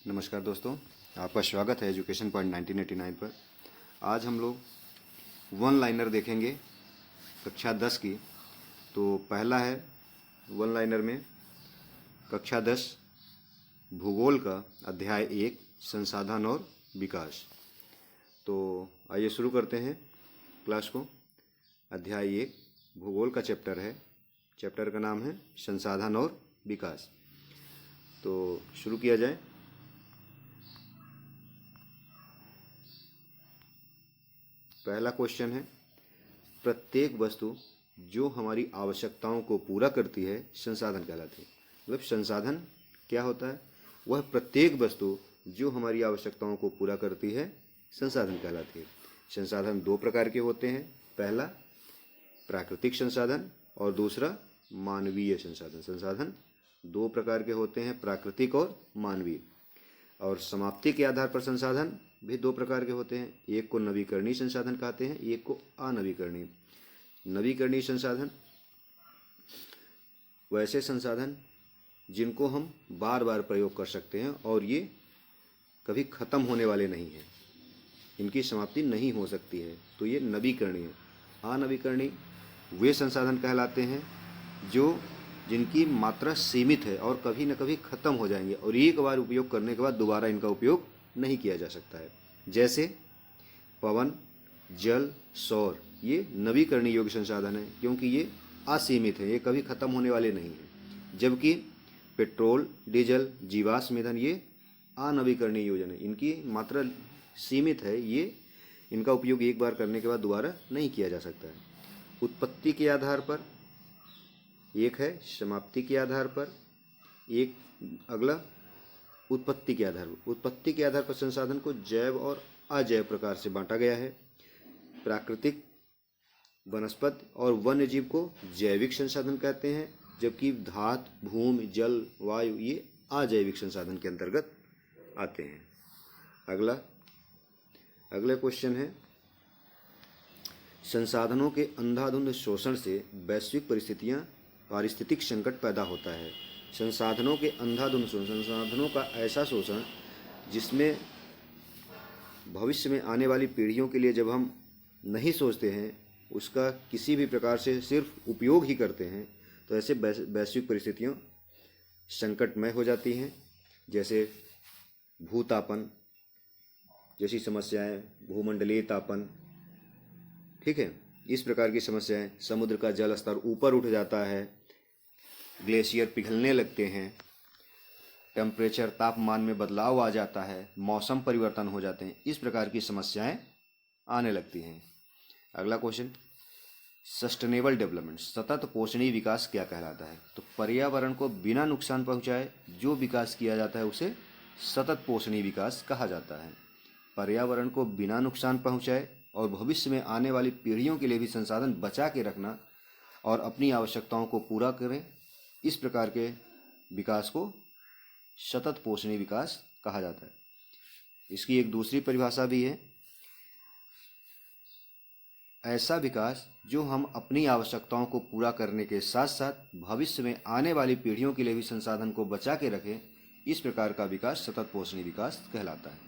नमस्कार दोस्तों, आपका स्वागत है एजुकेशन पॉइंट 1989 पर। आज हम लोग वन लाइनर देखेंगे कक्षा 10 की। तो पहला है वन लाइनर में कक्षा 10 भूगोल का अध्याय 1 संसाधन और विकास। तो आइए शुरू करते हैं क्लास को। अध्याय 1 भूगोल का चैप्टर है। चैप्टर का नाम है संसाधन और विकास। तो शुरू किया जाए। पहला क्वेश्चन है, प्रत्येक वस्तु जो हमारी आवश्यकताओं को पूरा करती है संसाधन कहलाती है। मतलब संसाधन क्या होता है? वह प्रत्येक वस्तु जो हमारी आवश्यकताओं को पूरा करती है संसाधन कहलाती है। संसाधन दो प्रकार के होते हैं, पहला प्राकृतिक संसाधन और दूसरा मानवीय संसाधन। संसाधन दो प्रकार के होते हैं, प्राकृतिक और मानवीय। और समाप्ति के आधार पर संसाधन भी दो प्रकार के होते हैं, एक को नवीकरणीय संसाधन कहते हैं, एक को अनवीकरणीय। नवीकरणीय संसाधन वैसे संसाधन जिनको हम बार बार प्रयोग कर सकते हैं और ये कभी खत्म होने वाले नहीं हैं, इनकी समाप्ति नहीं हो सकती है, तो ये नवीकरणीय। अनवीकरणीय वे संसाधन कहलाते हैं जिनकी मात्रा सीमित है और कभी न कभी खत्म हो जाएंगे और एक बार उपयोग करने के बाद दोबारा इनका उपयोग नहीं किया जा सकता है। जैसे पवन, जल, सौर, ये नवीकरणीय योग्य संसाधन है क्योंकि ये असीमित है, ये कभी खत्म होने वाले नहीं हैं। जबकि पेट्रोल, डीजल, जीवाश्म ईंधन ये अनवीकरणीय योजन है, इनकी मात्रा सीमित है, ये इनका उपयोग एक बार करने के बाद दोबारा नहीं किया जा सकता है। उत्पत्ति के आधार पर एक है, समाप्ति के आधार पर एक, अगला उत्पत्ति के आधार पर। उत्पत्ति के आधार पर संसाधन को जैव और अजैव प्रकार से बांटा गया है। प्राकृतिक, वनस्पति और वन्य जीव को जैविक संसाधन कहते हैं, जबकि धातु, भूमि, जल, वायु ये अजैविक संसाधन के अंतर्गत आते हैं। अगला क्वेश्चन है, संसाधनों के अंधाधुंध शोषण से वैश्विक पारिस्थितिक संकट पैदा होता है। संसाधनों के अंधाधुंध शोषण, संसाधनों का ऐसा शोषण जिसमें भविष्य में आने वाली पीढ़ियों के लिए जब हम नहीं सोचते हैं, उसका किसी भी प्रकार से सिर्फ उपयोग ही करते हैं, तो ऐसे वैश्विक परिस्थितियाँ संकटमय हो जाती हैं। जैसे भूतापन जैसी समस्याएं, भूमंडलीय तापन, ठीक है, इस प्रकार की समस्याएं। समुद्र का जल स्तर ऊपर उठ जाता है, ग्लेशियर पिघलने लगते हैं, टेम्परेचर, तापमान में बदलाव आ जाता है, मौसम परिवर्तन हो जाते हैं, इस प्रकार की समस्याएं आने लगती हैं। अगला क्वेश्चन, सस्टेनेबल डेवलपमेंट, सतत पोषणीय विकास क्या कहलाता है? तो पर्यावरण को बिना नुकसान पहुंचाए जो विकास किया जाता है उसे सतत पोषणीय विकास कहा जाता है। पर्यावरण को बिना नुकसान पहुंचाए और भविष्य में आने वाली पीढ़ियों के लिए भी संसाधन बचा के रखना और अपनी आवश्यकताओं को पूरा करें, इस प्रकार के विकास को सतत पोषणीय विकास कहा जाता है। इसकी एक दूसरी परिभाषा भी है, ऐसा विकास जो हम अपनी आवश्यकताओं को पूरा करने के साथ साथ भविष्य में आने वाली पीढ़ियों के लिए भी संसाधन को बचा के रखें, इस प्रकार का विकास सतत पोषणीय विकास कहलाता है।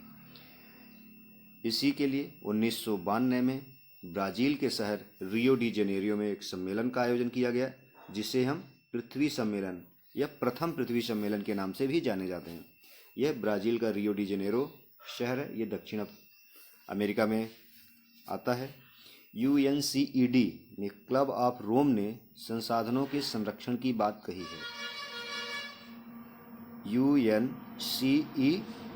इसी के लिए 1992 में ब्राज़ील के शहर रियो डी जेनेरियो में एक सम्मेलन का आयोजन किया गया, जिसे हम पृथ्वी सम्मेलन या प्रथम पृथ्वी सम्मेलन के नाम से भी जाने जाते हैं। यह ब्राज़ील का रियो डी जेनेरो शहर है, ये दक्षिण अमेरिका में आता है। UNCED ने क्लब ऑफ रोम ने संसाधनों के संरक्षण की बात कही है। UNCED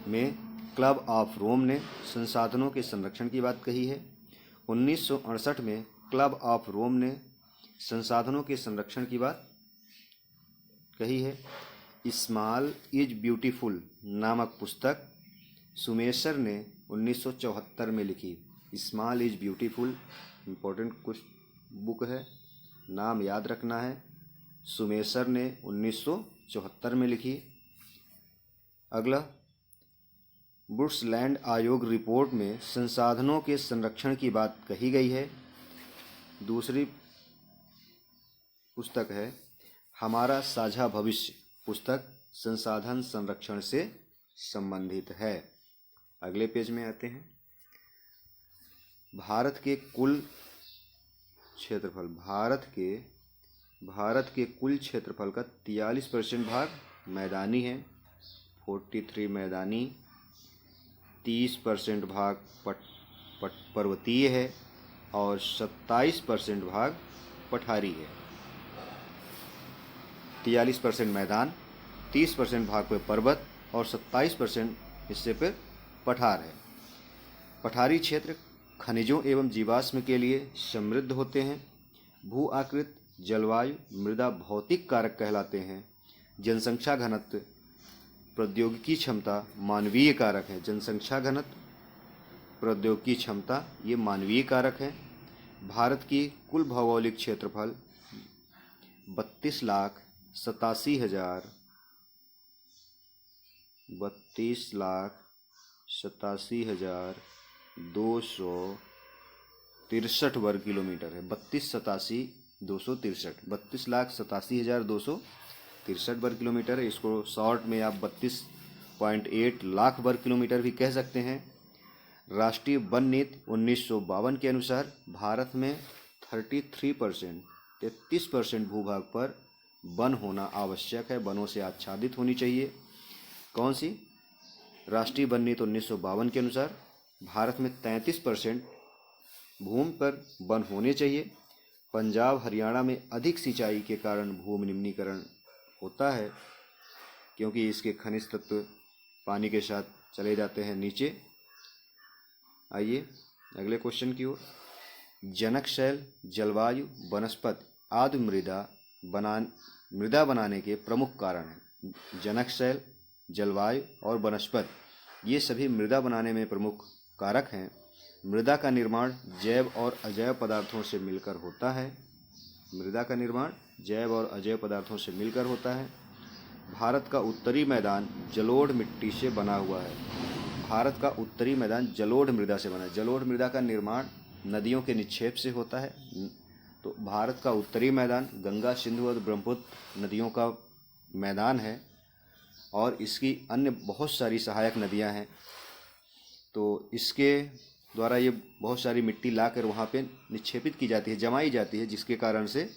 में क्लब ऑफ रोम ने संसाधनों के संरक्षण की बात कही है। 1968 में क्लब ऑफ रोम ने संसाधनों के संरक्षण की बात कही है। स्मॉल इज ब्यूटीफुल नामक पुस्तक सुमेशर ने 1974 में लिखी। स्मॉल इज ब्यूटीफुल इम्पोर्टेंट कुछ बुक है, नाम याद रखना है। सुमेशर ने 1974 में लिखी। अगला, बुशलैंड आयोग रिपोर्ट में संसाधनों के संरक्षण की बात कही गई है। दूसरी पुस्तक है हमारा साझा भविष्य, पुस्तक संसाधन संरक्षण से संबंधित है। अगले पेज में आते हैं। भारत के कुल क्षेत्रफल, भारत के कुल क्षेत्रफल का 43% भाग मैदानी है, 43 मैदानी, 30% भाग पर्वतीय है और 27% भाग पठारी है। 43% मैदान, 30% भाग पे पर्वत और 27% हिस्से पर पठार है। पठारी क्षेत्र खनिजों एवं जीवाश्म के लिए समृद्ध होते हैं। भू आकृति, जलवायु, मृदा भौतिक कारक कहलाते हैं। जनसंख्या घनत्व, प्रौद्योगिकी क्षमता मानवीय कारक है। जनसंख्या घनत्व, प्रौद्योगिकी क्षमता ये मानवीय कारक है। भारत की कुल भौगोलिक क्षेत्रफल 32,87,263 वर्ग किलोमीटर है। 32,87,263 वर्ग किलोमीटर है। इसको शॉर्ट में आप 32.8 लाख वर्ग किलोमीटर भी कह सकते हैं। राष्ट्रीय वन नीति 1952 के अनुसार भारत में 33% भूभाग पर वन होना आवश्यक है, वनों से आच्छादित होनी चाहिए। कौन सी? राष्ट्रीय वन नीति 1952 के अनुसार भारत में 33% भूमि पर वन होने चाहिए। पंजाब हरियाणा में अधिक सिंचाई के कारण भूमि निम्नीकरण होता है, क्योंकि इसके खनिज तत्व पानी के साथ चले जाते हैं नीचे। आइए अगले क्वेश्चन की ओर। जनक शैल, जलवायु, वनस्पति आदि मृदा बनाने के प्रमुख कारण हैं। जनक शैल, जलवायु और वनस्पति ये सभी मृदा बनाने में प्रमुख कारक हैं। मृदा का निर्माण जैव और अजैव पदार्थों से मिलकर होता है। मृदा का निर्माण जैव और अजैव पदार्थों से मिलकर होता है। भारत का उत्तरी मैदान जलोढ़ मिट्टी से बना हुआ है। भारत का उत्तरी मैदान जलोढ़ मृदा से बना है। जलोढ़ मृदा का निर्माण नदियों के निक्षेप से होता है। तो भारत का उत्तरी मैदान गंगा, सिंधु और ब्रह्मपुत्र नदियों का मैदान है और इसकी अन्य बहुत सारी सहायक नदियां हैं। तो इसके द्वारा ये बहुत सारी मिट्टी लाकर वहाँ पे निक्षेपित की जाती है, जमाई जाती है, जिसके कारण से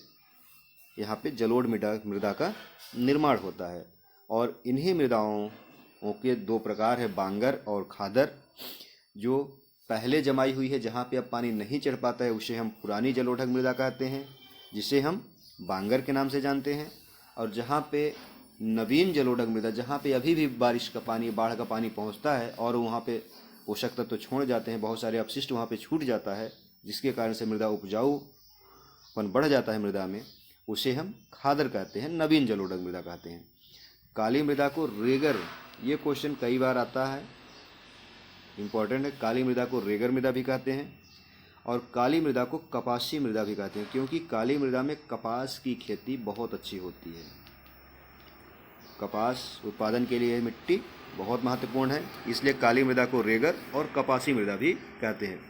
यहाँ पे जलोढ़ मृदा का निर्माण होता है। और इन्हीं मृदाओं के दो प्रकार है, बांगर और खादर। जो पहले जमाई हुई है, जहाँ पे अब पानी नहीं चढ़ पाता है, उसे हम पुरानी जलोढ़ मृदा कहते हैं, जिसे हम बांगर के नाम से जानते हैं। और जहाँ पे नवीन जलोढ़ मृदा, जहाँ पे अभी भी बारिश का पानी, बाढ़ का पानी पहुँचता है और वहाँ पे पोषक तत्व छोड़ जाते हैं, बहुत सारे अपशिष्ट वहाँ पे छूट जाता है, जिसके कारण से मृदा उपजाऊपन बढ़ जाता है मृदा में, उसे हम खादर कहते हैं, नवीन जलोढ़ मृदा कहते हैं। काली मृदा को रेगर, ये क्वेश्चन कई बार आता है, इम्पॉर्टेंट है। काली मृदा को रेगर मृदा भी कहते हैं और काली मृदा को कपासी मृदा भी कहते हैं, क्योंकि काली मृदा में कपास की खेती बहुत अच्छी होती है। कपास उत्पादन के लिए मिट्टी बहुत महत्वपूर्ण है, इसलिए काली मृदा को रेगर और कपासी मृदा भी कहते हैं।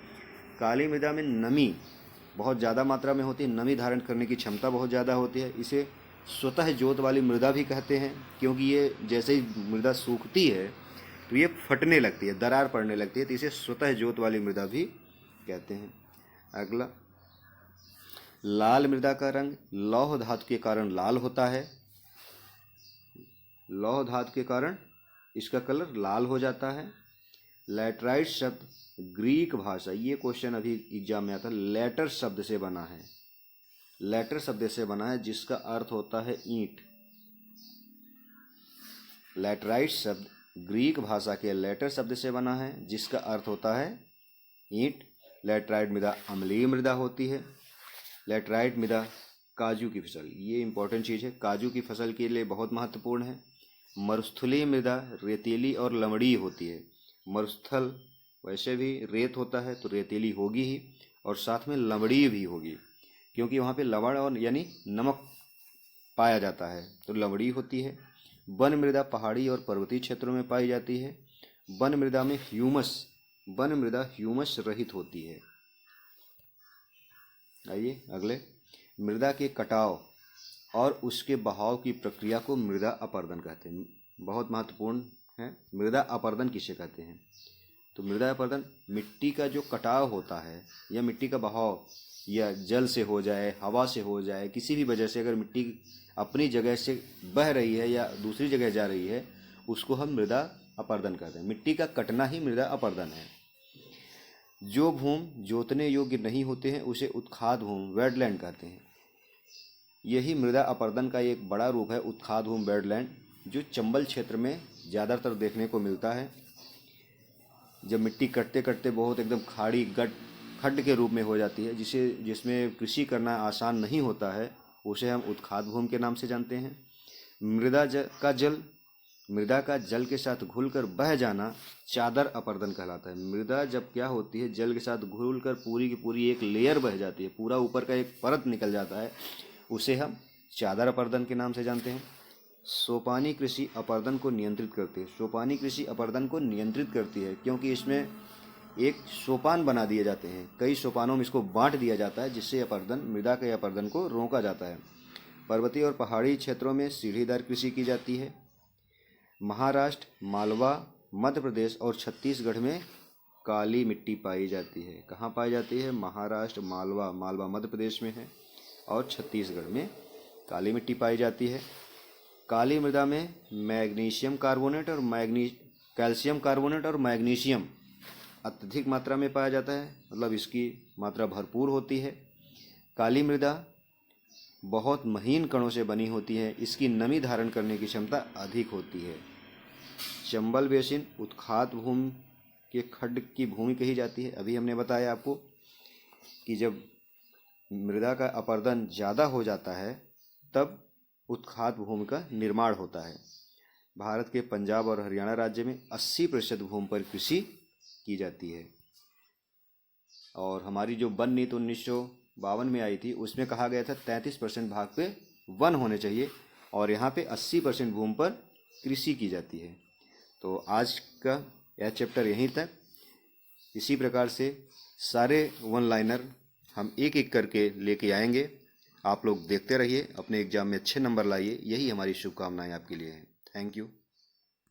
काली मृदा में नमी बहुत ज़्यादा मात्रा में होती है, नमी धारण करने की क्षमता बहुत ज़्यादा होती है। इसे स्वतः जोत वाली मृदा भी कहते हैं, क्योंकि ये जैसे ही मृदा सूखती है तो ये फटने लगती है, दरार पड़ने लगती है, तो इसे स्वतः जोत वाली मृदा भी कहते हैं। अगला, लाल मृदा का रंग लौह धातु के कारण लाल होता है। लौह धातु के कारण इसका कलर लाल हो जाता है। लैटराइट शब्द ग्रीक भाषा, ये क्वेश्चन अभी एग्जाम में आता है, लेटर शब्द से बना है। लेटर शब्द से बना है, जिसका अर्थ होता है ईंट। लैटराइट शब्द ग्रीक भाषा के लेटर शब्द से बना है, जिसका अर्थ होता है ईंट। लैटराइट मृदा अम्लीय मृदा होती है। लैटराइट मृदा काजू की फसल, ये इंपॉर्टेंट चीज़ है, काजू की फसल के लिए बहुत महत्वपूर्ण है। मरुस्थलीय मृदा रेतीली और लवणीय होती है। मरुस्थल वैसे भी रेत होता है तो रेतीली होगी ही, और साथ में लवणीय भी होगी, क्योंकि वहाँ पे लवण और यानी नमक पाया जाता है, तो लवणीय होती है। वन मृदा पहाड़ी और पर्वतीय क्षेत्रों में पाई जाती है। वन मृदा में वन मृदा ह्यूमस रहित होती है। आइए अगले, मृदा के कटाव और उसके बहाव की प्रक्रिया को मृदा अपरदन कहते हैं। बहुत महत्वपूर्ण है, मृदा अपरदन किसे कहते हैं। तो मृदा अपरदन मिट्टी का जो कटाव होता है या मिट्टी का बहाव, या जल से हो जाए, हवा से हो जाए, किसी भी वजह से अगर मिट्टी अपनी जगह से बह रही है या दूसरी जगह जा रही है, उसको हम मृदा अपरदन कहते हैं। मिट्टी का कटना ही मृदा अपरदन है। जो भूमि जोतने योग्य नहीं होते हैं उसे उत्खाद भूमि, वेटलैंड कहते हैं। यही मृदा अपरदन का एक बड़ा रूप है, उत्खाद भूमि, वेटलैंड, जो चंबल क्षेत्र में ज़्यादातर देखने को मिलता है। जब मिट्टी कटते कटते बहुत एकदम खाड़ी खड्ड के रूप में हो जाती है, जिसमें कृषि करना आसान नहीं होता है, उसे हम उत्खाद भूमि के नाम से जानते हैं। मृदा का जल के साथ घुलकर बह जाना चादर अपरदन कहलाता है। मृदा जब क्या होती है, जल के साथ घुलकर पूरी की पूरी एक लेयर बह जाती है, पूरा ऊपर का एक परत निकल जाता है, उसे हम चादर अपरदन के नाम से जानते हैं। सोपानी कृषि अपरदन को नियंत्रित करती है। सोपानी कृषि अपरदन को नियंत्रित करती है क्योंकि इसमें एक सोपान बना दिए जाते हैं, कई सोपानों में इसको बांट दिया जाता है, जिससे मृदा के अपरदन को रोका जाता है। पर्वतीय और पहाड़ी क्षेत्रों में सीढ़ीदार कृषि की जाती है। महाराष्ट्र, मालवा, मध्य प्रदेश और छत्तीसगढ़ में काली मिट्टी पाई जाती है। कहाँ पाई जाती है? महाराष्ट्र, मालवा मध्य प्रदेश में है, और छत्तीसगढ़ में काली मिट्टी पाई जाती है। काली मृदा में मैग्नीशियम कार्बोनेट और कैल्शियम कार्बोनेट और मैग्नीशियम अत्यधिक मात्रा में पाया जाता है, मतलब इसकी मात्रा भरपूर होती है। काली मृदा बहुत महीन कणों से बनी होती है, इसकी नमी धारण करने की क्षमता अधिक होती है। चंबल बेसिन उत्खाद भूमि के खड्ड की भूमि कही जाती है। अभी हमने बताया आपको कि जब मृदा का अपरदन ज़्यादा हो जाता है तब उत्खाद भूमि का निर्माण होता है। भारत के पंजाब और हरियाणा राज्य में 80% भूमि पर कृषि की जाती है। और हमारी जो वन नीति 1952 में आई थी, उसमें कहा गया था 33% भाग पे वन होने चाहिए, और यहाँ पे 80% भूमि पर कृषि की जाती है। तो आज का यह चैप्टर यहीं तक। इसी प्रकार से सारे वन लाइनर हम एक एक करके लेके आएंगे। आप लोग देखते रहिए, अपने एग्जाम में अच्छे नंबर लाइए, यही हमारी शुभकामनाएं आपके लिए हैं। Thank you.